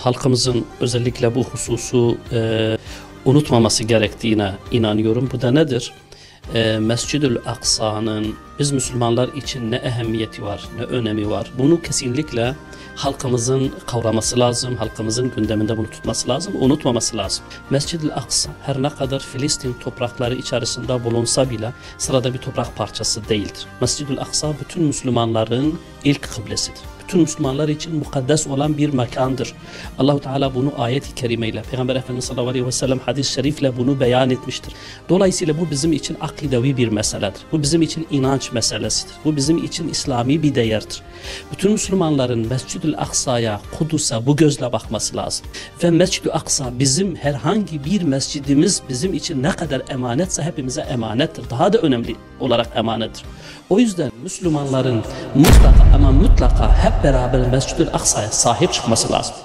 halkımızın özellikle bu hususu unutmaması gerektiğine inanıyorum. Bu da nedir? Mescid-ül Aksa'nın biz Müslümanlar için ne ehemmiyeti var, ne önemi var. Bunu kesinlikle halkımızın kavraması lazım, halkımızın gündeminde bunu tutması lazım, unutmaması lazım. Mescid-ül Aksa her ne kadar Filistin toprakları içerisinde bulunsa bile sırada bir toprak parçası değildir. Mescid-ül Aksa bütün Müslümanların ilk kıblesidir. Bütün Müslümanlar için mukaddes olan bir mekandır. Allah-u Teala bunu ayet-i kerimeyle, Peygamber Efendimiz sallallahu aleyhi ve sellem hadis-i şerifle bunu beyan etmiştir. Dolayısıyla bu bizim için akidevi bir meseledir. Bu bizim için inanç meselesidir. Bu bizim için İslami bir değerdir. Bütün Müslümanların Mescid-ül Aksa'ya, Kudüs'e bu gözle bakması lazım. Ve Mescid-ül Aksa bizim herhangi bir mescidimiz bizim için ne kadar emanetse hepimize emanettir. Daha da önemli olarak emanettir. O yüzden Müslümanların mutlaka ama mutlaka hep beraber Mescid-ül Aksa'ya sahip çıkması lazım.